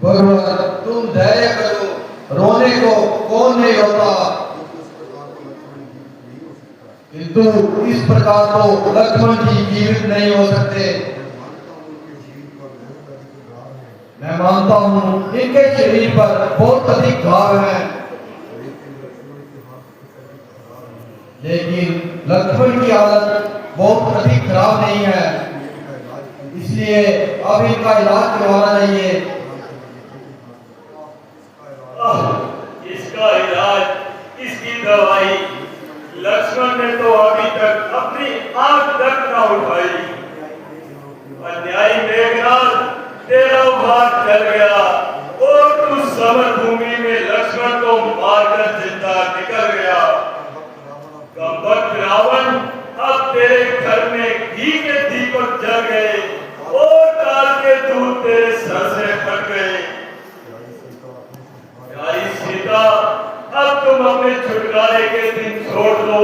भगवान तुम धैर्य करो, रोने को कौन नहीं रोता, किंतु इस प्रकार तो लक्ष्मण जी जीवित नहीं हो सकते। मैं मानता हूँ इनके शरीर पर बहुत अधिक घाव है, लेकिन लक्ष्मण की हालत बहुत अधिक खराब नहीं है, इसलिए अब इनका इलाज करवाना चाहिए। इसका इलाज, इसकी दवाई लक्ष्मण ने तो अभी तक अपनी आंख तक न उठाई। अन्यायी मेघनाथ तेरा भाग चल गया और तू समर भूमि में लक्ष्मण को मारकर जिंदा निकल गया। कमबख्त रावण अब तेरे घर में घी के दीपक जल गए और काल के दूध तेरे सर से फट गए। सीता, अब तुम अपने छुटकारे के दिन छोड़ दो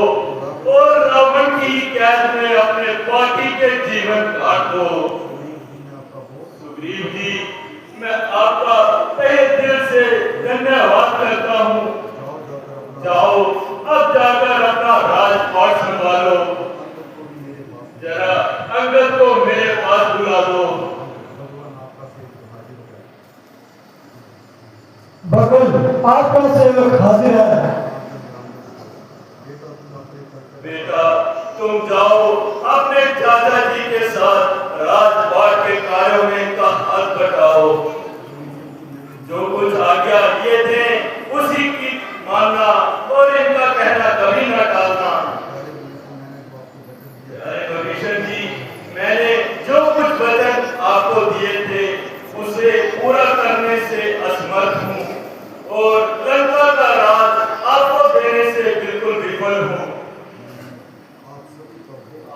और रावण की कैद में अपने बाकी के जीवन काट दो। सुग्रीव जी, मैं आपका तहे दिल से धन्यवाद करता हूँ। जाओ अब जाकर अपना राजपाट संभालो। जरा अंगद को मेरे पास बुला दो। भगवान आपका सेवक हाजिर है। बेटा तुम जाओ अपने चाचा जी के साथ राजपाट के कार्यों में का हाथ बटाओ। जो कुछ आज्ञा दिए थे उसी की मानना और इनका कहना कभी न टालना। भविष्य जी, मैंने जो कुछ वचन आपको दिए थे उसे पूरा करने से असमर्थ हूँ और लंका का राज आपको देने से बिल्कुल विफल हूँ।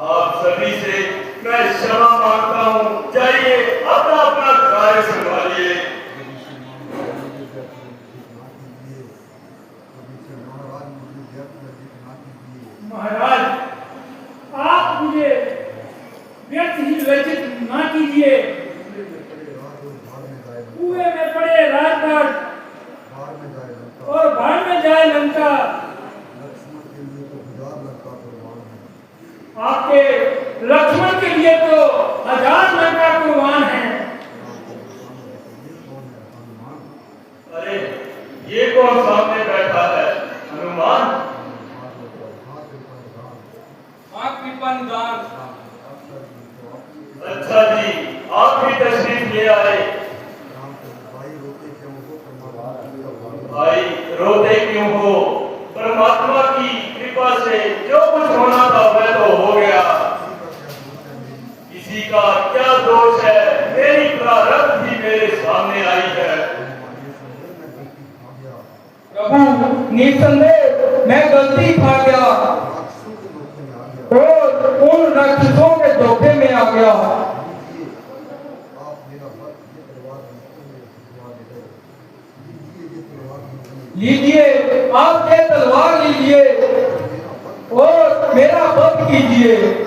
आप सभी से मैं क्षमा मांगता हूँ। जाइए अपना अपना कार्य संभालिए। महाराज, आप मुझे व्यर्थ ही लज्जित ना कीजिए। कुएं में पड़े राजपाट और भाड़ में जाए लंका। आपके लक्ष्मण के लिए तो 1000 लंका कुर्बान है। अरे ये कौन सामने बैठा है? हनुमान? अच्छा जी, आप भी तशरीफ ले आए। भाई रोते क्यों हो? परमात्मा की कृपा से जो कुछ होना था वह तो हो गया। किसी का क्या दोष है प्रारब्ध ही मेरे सामने आई है। प्रभु निसंदेह मैं गलती खा गया और उन राक्षसों के धोखे में आ गया। लीजिए आप ये तलवार लीजिए और मेरा वध कीजिए।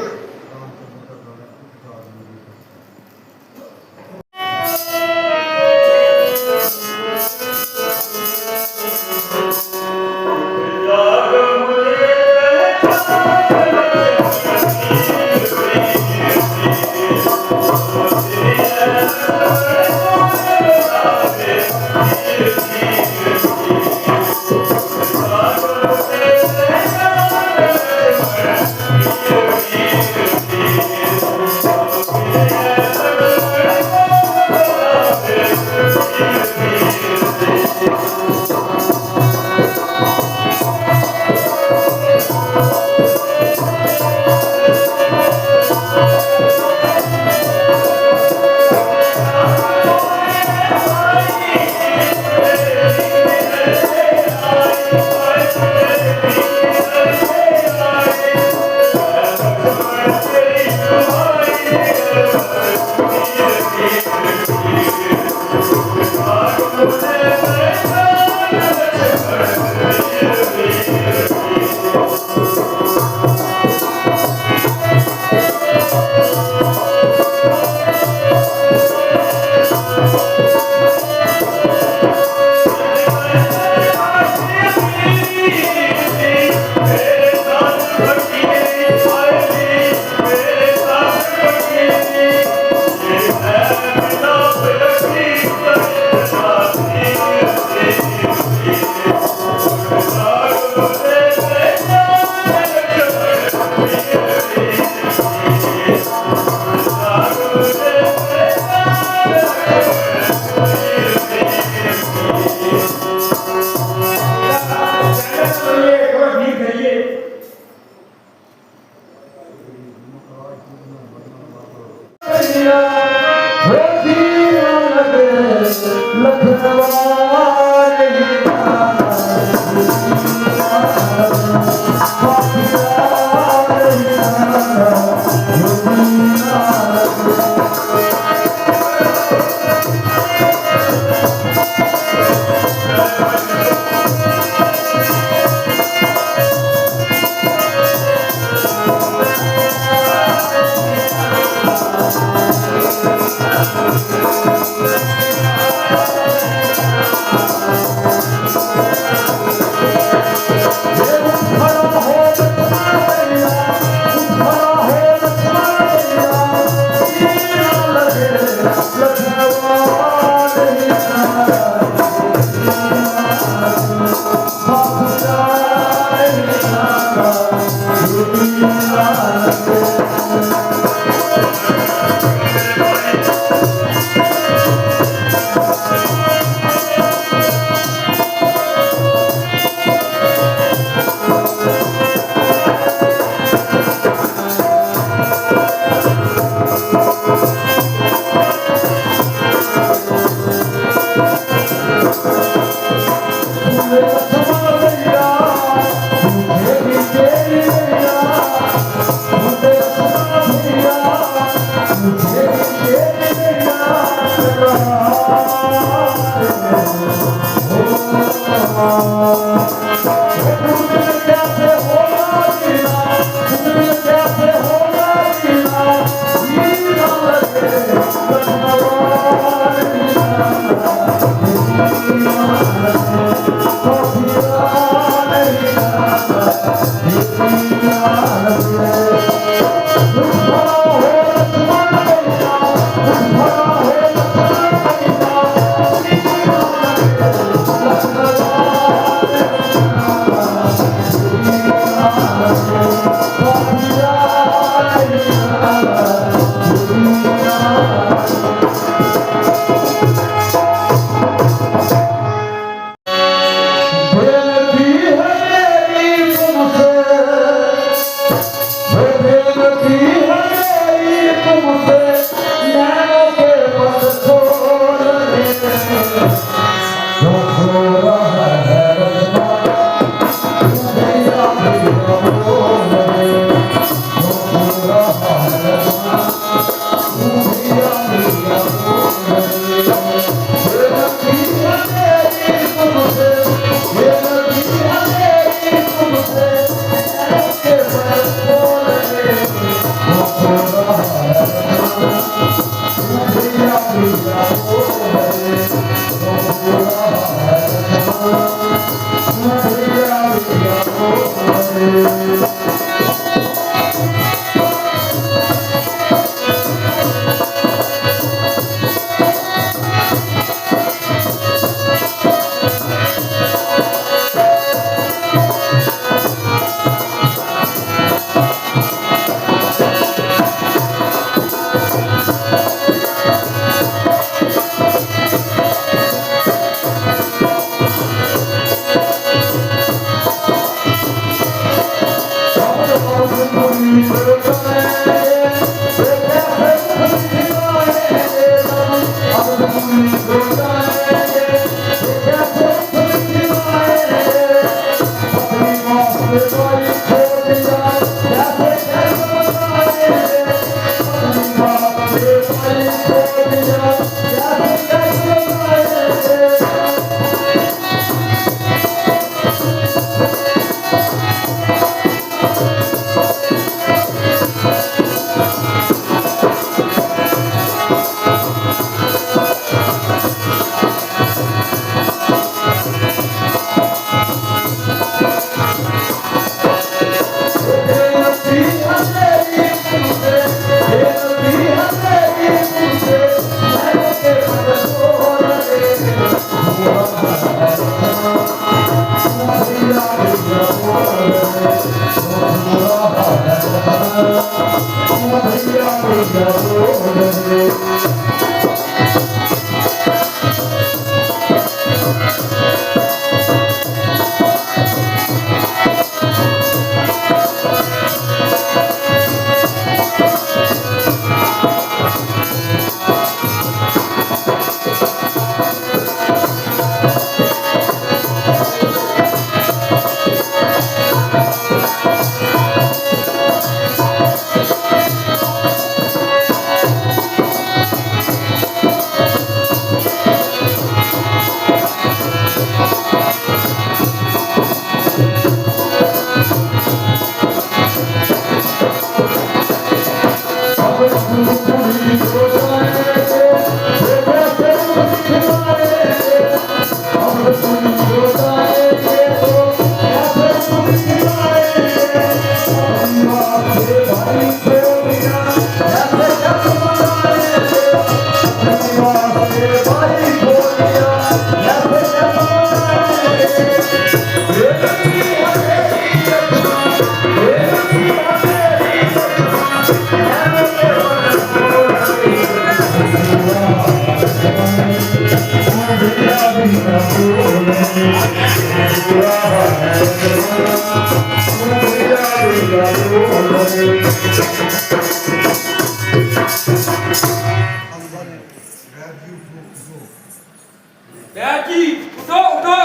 बैठी उठो उठो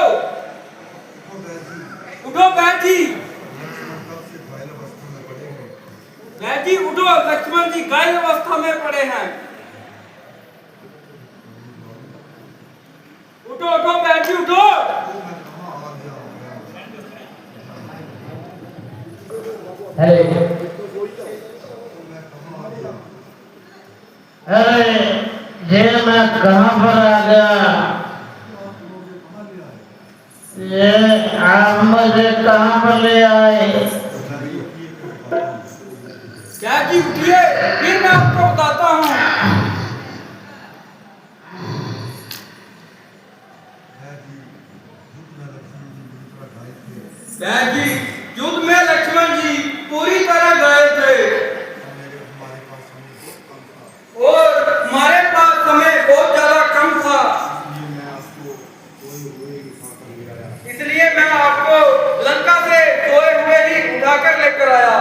उठो बैठी बैठी उठो लक्ष्मण जी घायल अवस्था में पड़े हैं उठो उठो बैठी उठो अरे ये मैं कहाँ पर आ गया? ये आप मुझे कहाँ पर ले आए? क्या जी उठिए फिर मैं आपको बताता हूँ जी युद्ध में लक्ष्मण जी पूरी तरह गए थे और हमारे पास समय बहुत ज्यादा कम था इसलिए मैं आपको लंका से सोए हुए ही उठाकर लेकर आया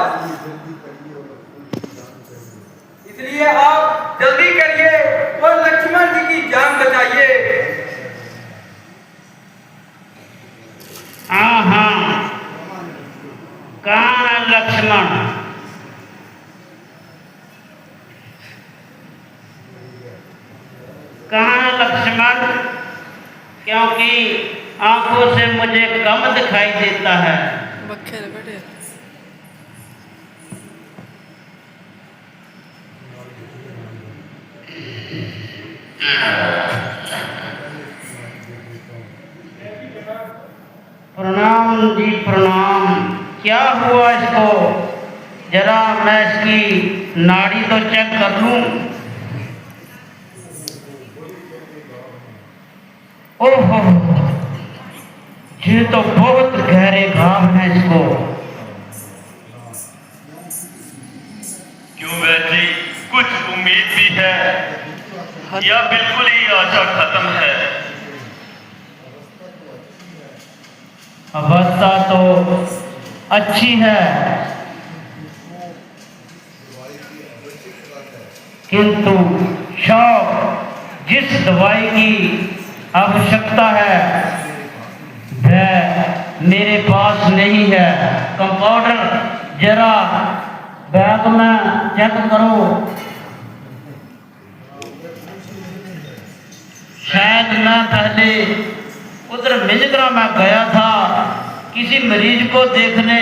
इसलिए आप जल्दी करिए और लक्ष्मण जी की जान बचाइए हाँ हाँ, कहाँ है लक्ष्मण? कहाँ है लक्ष्मण? क्योंकि आंखों से मुझे कम दिखाई देता है। प्रणाम जी प्रणाम। क्या हुआ इसको? जरा मैं इसकी नाड़ी तो चेक कर लूं। ओहो, ये तो बहुत गहरे घाव हैं इसको। क्यों वैसी कुछ उम्मीद भी है या बिल्कुल ही आशा खत्म है? अवस्था तो अच्छी है, किंतु शौक जिस दवाई की आवश्यकता है वह मेरे पास नहीं है। कंपाउंडर जरा बैग में चेक करो। शायद मैं पहले उधर मिजगरा में गया था किसी मरीज को देखने,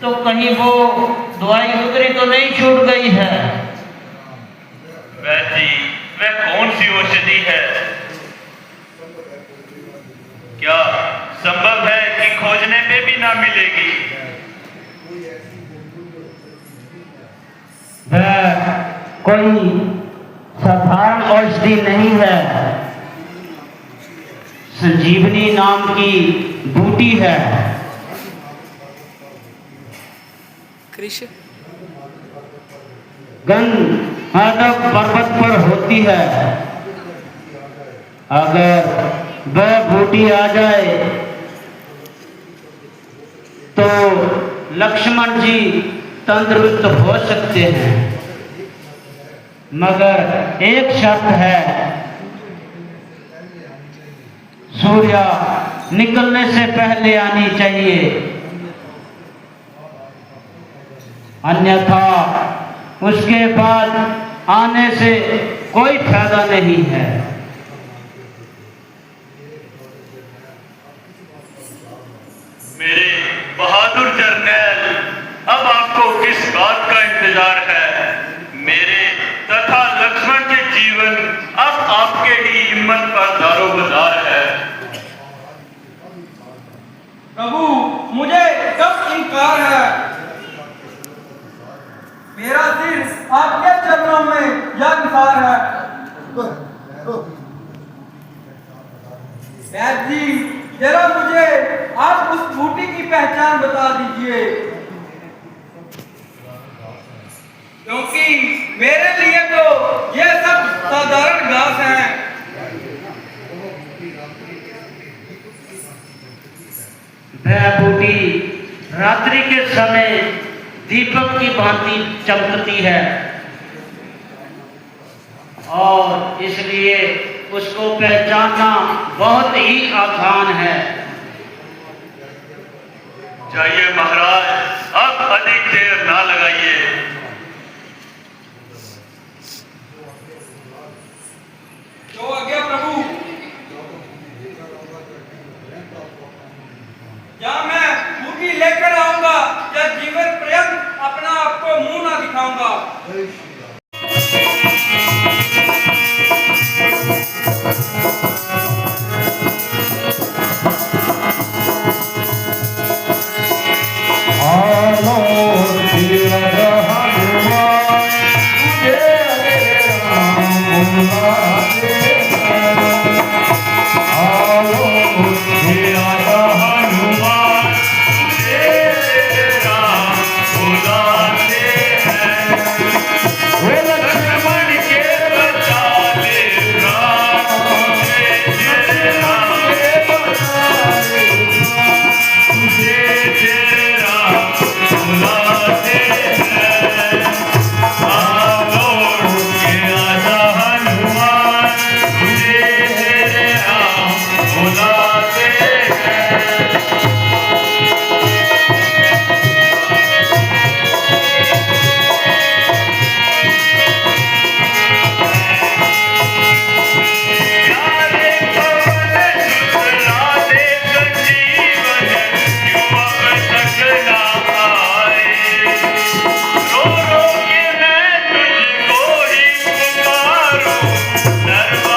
तो कहीं वो दवाई उधरी तो नहीं छूट गई है। वैसी वह कौन सी औषधि है? क्या संभव है कि खोजने पे भी ना मिलेगी? वह कोई साधारण औषधि नहीं है, संजीवनी नाम की बूटी है। गंधमादक पर्वत पर होती है। अगर वह बूटी आ जाए तो लक्ष्मण जी तंदुरुस्त हो सकते हैं, मगर एक शर्त है, सूर्य निकलने से पहले आनी चाहिए, अन्यथा उसके बाद आने से कोई फायदा नहीं है। मेरे बहादुर जर्नैल, अब आपको किस बात का इंतजार है? मेरे तथा लक्ष्मण के जीवन अब आपके ही हिम्मत पर दारोमदार है। प्रभु, मुझे कब इनकार है? मेरा सिर आपके चरणों में जगसार है। वैद्य जी, जरा मुझे आप उस बूटी की पहचान बता दीजिए, क्योंकि मेरे लिए तो यह सब साधारण घास है। वह बूटी रात्रि के समय दीपक की भांति चमकती है और इसलिए उसको पहचानना बहुत ही आसान है। जाइए महाराज, अब अधिक देर ना लगाइए। जो आज्ञा प्रभु। या मैं बूटी लेकर आऊंगा या जीवन पर्यंत अपना आपको मुंह ना दिखाऊंगा। दरबार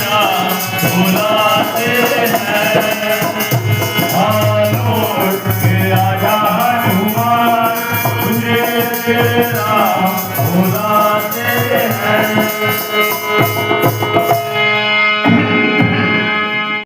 तेरा बुलाते हैं। हालों के राजा हनुमान तुझे तेरा बुलाते हैं।